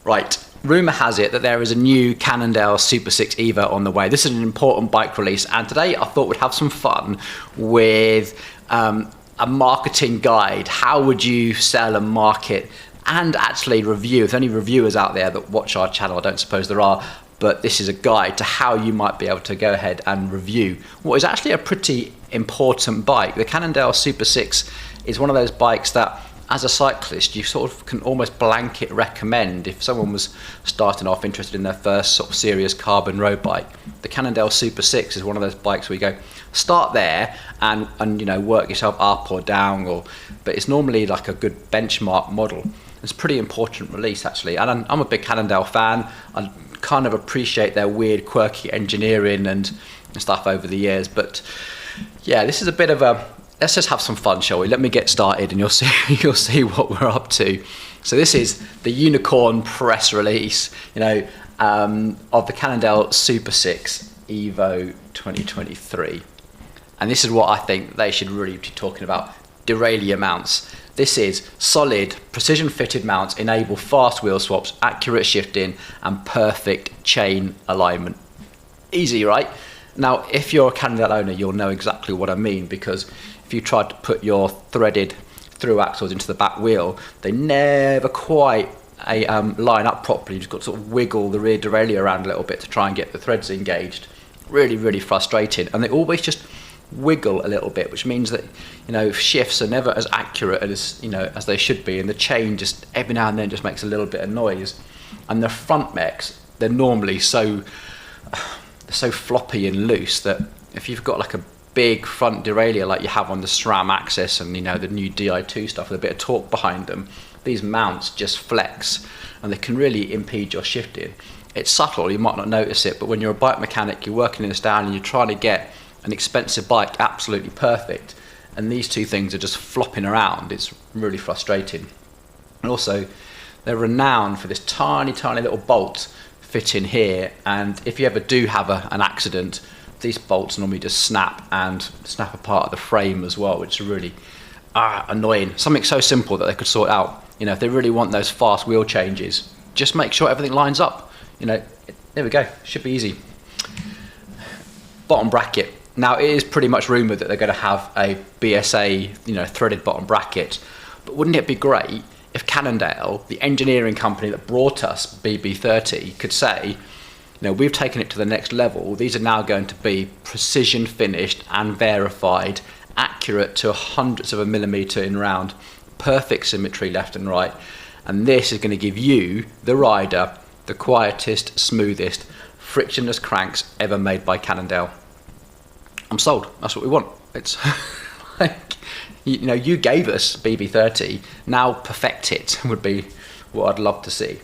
Right, rumour has it that there is a new Cannondale Super Six Evo on the way. This is an important bike release, and today I thought we'd have some fun with a marketing guide. How would you sell and market and actually review? If any reviewers out there that watch our channel, I don't suppose there are, but this is a guide to how you might be able to go ahead and review what is actually a pretty important bike. The Cannondale Super Six is one of those bikes that, as a cyclist, you sort of can almost blanket recommend if someone was starting off interested in their first sort of serious carbon road bike. The Cannondale Super Six is one of those bikes where you go, start there and you know, work yourself up or down, but it's normally like a good benchmark model. It's a pretty important release actually, and I'm a big Cannondale fan. I kind of appreciate their weird, quirky engineering and stuff over the years, but yeah, this is a bit of a, let's just have some fun, shall we? Let me get started and you'll see what we're up to. So this is the unicorn press release, you know, of the Cannondale Super Six Evo 2023. And this is what I think they should really be talking about: derailleur mounts. This is solid, precision fitted mounts, enable fast wheel swaps, accurate shifting and perfect chain alignment. Easy, right? Now, if you're a Cannondale owner, you'll know exactly what I mean, because if you tried to put your threaded through axles into the back wheel, they never quite line up properly. You've got to sort of wiggle the rear derailleur around a little bit to try and get the threads engaged. Really, really frustrating. And they always just wiggle a little bit, which means that, you know, shifts are never as accurate as, you know, as they should be, and the chain just every now and then just makes a little bit of noise. And the front mechs, they're normally so floppy and loose that if you've got like a big front derailleur like you have on the SRAM Axis and, you know, the new Di2 stuff with a bit of torque behind them, these mounts just flex and they can really impede your shifting. It's subtle, you might not notice it, but when you're a bike mechanic, you're working in this down and you're trying to get an expensive bike absolutely perfect, and these two things are just flopping around. It's really frustrating. And also, they're renowned for this tiny little bolt fit in here, and if you ever do have an accident, these bolts normally just snap a part of the frame as well, which is really annoying. Something so simple that they could sort out. You know, if they really want those fast wheel changes, just make sure everything lines up. You know, there we go, should be easy. Bottom bracket. Now, it is pretty much rumoured that they're going to have a BSA, you know, threaded bottom bracket, but wouldn't it be great if Cannondale, the engineering company that brought us BB30, could say, you know, we've taken it to the next level. These are now going to be precision finished and verified, accurate to hundredths of a millimetre in round, perfect symmetry left and right, and this is going to give you, the rider, the quietest, smoothest, frictionless cranks ever made by Cannondale. I'm sold. That's what we want. It's like, you know, you gave us BB30, now perfect it would be what I'd love to see.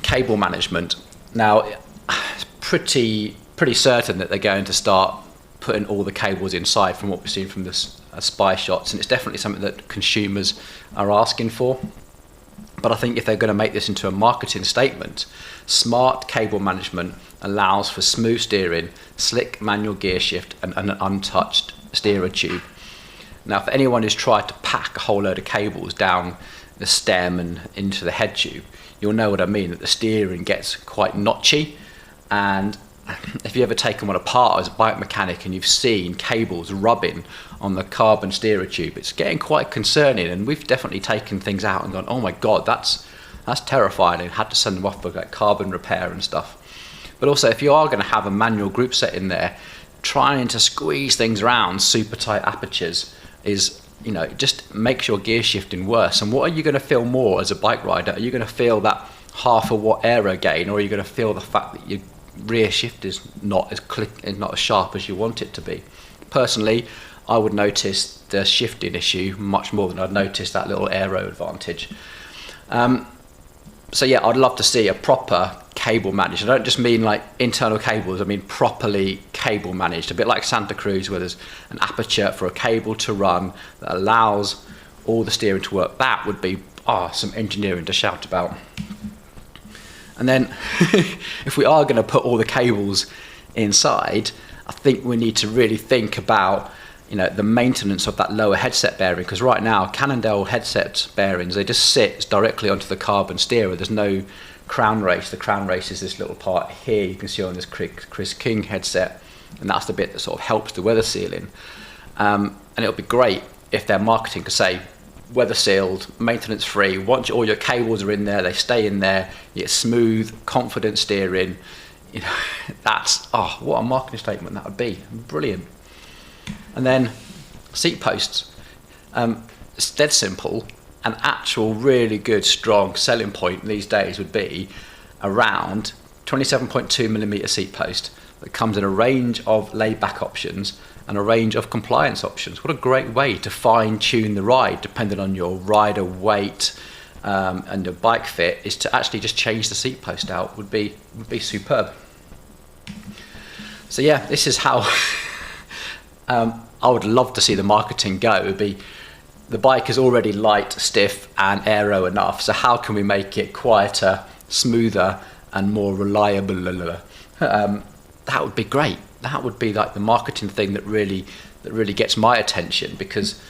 Cable management. Now, it's pretty certain that they're going to start putting all the cables inside from what we've seen from the spy shots, and it's definitely something that consumers are asking for. But I think if they're going to make this into a marketing statement, smart cable management allows for smooth steering, slick manual gear shift and an untouched steerer tube. Now, for anyone who's tried to pack a whole load of cables down the stem and into the head tube, you'll know what I mean, that the steering gets quite notchy. And if you've ever taken one apart as a bike mechanic and you've seen cables rubbing on the carbon steerer tube, it's getting quite concerning, and we've definitely taken things out and gone, oh my god, that's terrifying, and had to send them off for like carbon repair and stuff. But also, if you are going to have a manual group set in there, trying to squeeze things around super tight apertures is, you know, just makes your gear shifting worse. And what are you going to feel more as a bike rider? Are you going to feel that half a watt aero gain, or are you going to feel the fact that your rear shift is not as sharp as you want it to be? Personally, I would notice the shifting issue much more than I'd notice that little aero advantage. So yeah, I'd love to see a proper cable managed. I don't just mean like internal cables, I mean properly cable managed, a bit like Santa Cruz, where there's an aperture for a cable to run that allows all the steering to work. That would be some engineering to shout about. And then if we are going to put all the cables inside, I think we need to really think about the maintenance of that lower headset bearing, because right now Cannondale headset bearings, they just sit directly onto the carbon steerer. There's no crown race. The crown race is this little part here you can see on this Chris King headset, and that's the bit that sort of helps the weather sealing. And it'll be great if their marketing could say weather sealed, maintenance free. Once all your cables are in there, they stay in there. You get smooth, confident steering. That's what a marketing statement that would be. Brilliant. And then seat posts. It's dead simple. An actual really good, strong selling point these days would be around 27.2mm seat post that comes in a range of laid-back options and a range of compliance options. What a great way to fine-tune the ride, depending on your rider weight and your bike fit, is to actually just change the seat post out. Would be superb. So yeah, this is how I would love to see the marketing go. It would be, the bike is already light, stiff and aero enough, so how can we make it quieter, smoother and more reliable? That would be great. That would be like the marketing thing that really gets my attention, because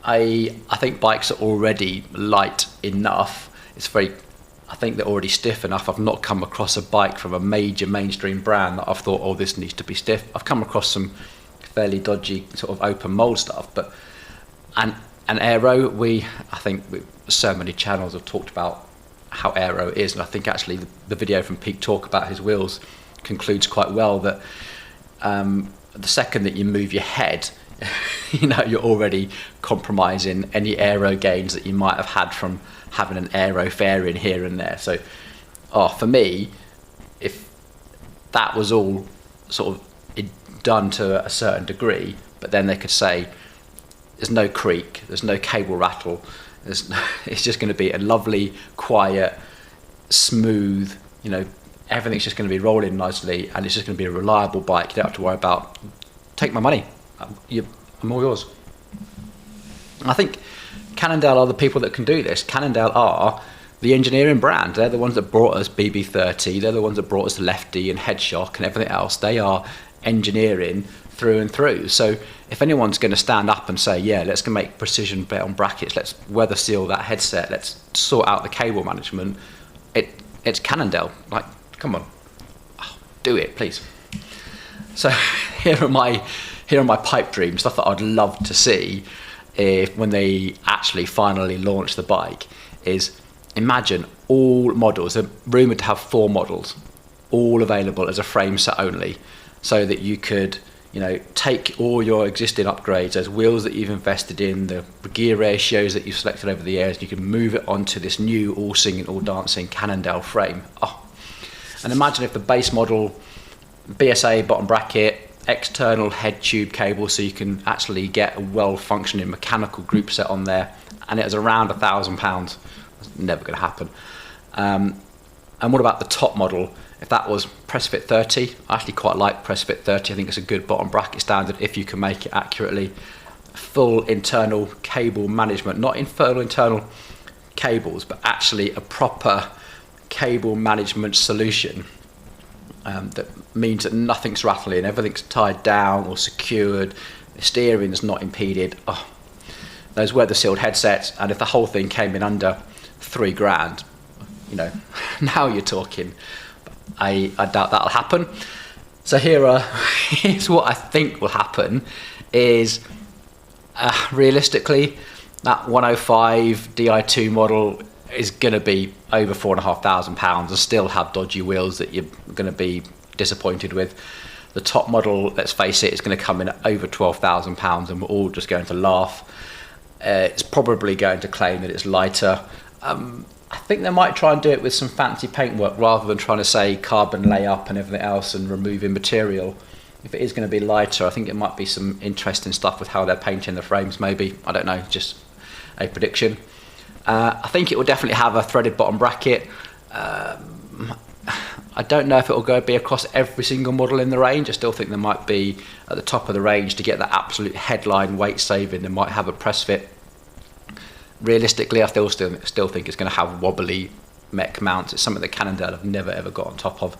I think bikes are already light enough. I think they're already stiff enough. I've not come across a bike from a major mainstream brand that I've thought, oh, this needs to be stiff. I've come across some fairly dodgy sort of open mold stuff, but and aero, I think so many channels have talked about how aero is, and I think actually the video from Peak Talk about his wheels concludes quite well that the second that you move your head, you're already compromising any aero gains that you might have had from having an aero fairing here and there. So, for me, if that was all sort of done to a certain degree, but then they could say there's no creak, there's no cable rattle, it's just going to be a lovely, quiet, smooth, everything's just going to be rolling nicely, and it's just going to be a reliable bike. You don't have to worry about, take my money, I'm all yours. And I think Cannondale are the people that can do this. Cannondale are the engineering brand. They're the ones that brought us BB30. They're the ones that brought us the Lefty and Headshock and everything else. They are engineering through and through. So if anyone's going to stand up and say, yeah, let's make precision bet on brackets, let's weather seal that headset, let's sort out the cable management, it's Cannondale. Like, come on, do it, please. So here are my pipe dreams, stuff that I'd love to see if when they actually finally launch the bike, is imagine all models. They're rumoured to have 4 models, all available as a frame set only, so that you could take all your existing upgrades, those wheels that you've invested in, the gear ratios that you've selected over the years, you can move it onto this new all singing, all dancing Cannondale frame. And imagine if the base model, BSA bottom bracket, external head tube cable, so you can actually get a well-functioning mechanical group set on there, and it was around £1,000. That's never going to happen. And what about the top model? If that was press fit 30, I actually quite like press fit 30. I think it's a good bottom bracket standard if you can make it accurately. Full internal cable management, not full internal cables, but actually a proper cable management solution. That means that nothing's rattling, everything's tied down or secured, the steering is not impeded. Those weather sealed headsets, and if the whole thing came in under £3,000, now you're talking. I doubt that'll happen. So here's what I think will happen is, realistically, that 105 Di2 model is going to be over £4,500 and still have dodgy wheels that you're going to be disappointed with. The top model, let's face it, is going to come in at over £12,000 and we're all just going to laugh. It's probably going to claim that it's lighter. I think they might try and do it with some fancy paintwork rather than trying to say carbon layup and everything else and removing material. If it is going to be lighter, I think it might be some interesting stuff with how they're painting the frames, maybe. I don't know, just a prediction. I think it will definitely have a threaded bottom bracket. I don't know if it will be across every single model in the range. I still think there might be at the top of the range, to get that absolute headline weight saving, they might have a press fit. Realistically, I still think it's going to have wobbly mech mounts. It's something that Cannondale have never ever got on top of.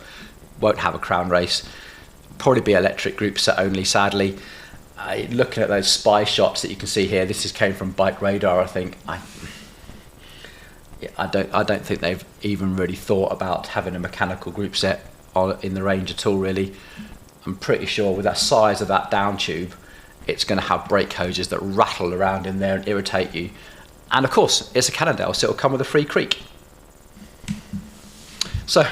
Won't have a crown race. Probably be electric group set only, sadly. looking at those spy shots that you can see here, this came from Bike Radar, I think. I don't think they've even really thought about having a mechanical group set in the range at all, really. I'm pretty sure with that size of that down tube, it's going to have brake hoses that rattle around in there and irritate you. And of course, it's a Cannondale, so it'll come with a free creak. So,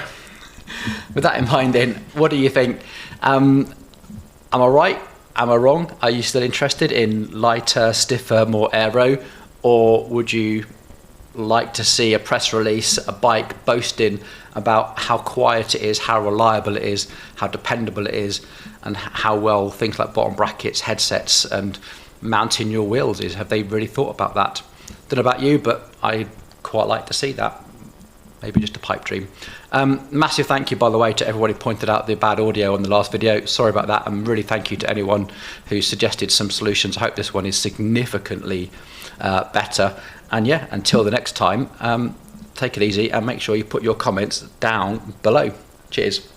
with that in mind then, what do you think? Am I right? Am I wrong? Are you still interested in lighter, stiffer, more aero? Or would you like to see a press release, a bike boasting about how quiet it is, how reliable it is, how dependable it is, and how well things like bottom brackets, headsets, and mounting your wheels is? Have they really thought about that? Don't know about you, but I'd quite like to see that. Maybe just a pipe dream. Massive thank you, by the way, to everyone who pointed out the bad audio on the last video. Sorry about that, and really thank you to anyone who suggested some solutions. I hope this one is significantly better. And yeah, until the next time, take it easy and make sure you put your comments down below. Cheers.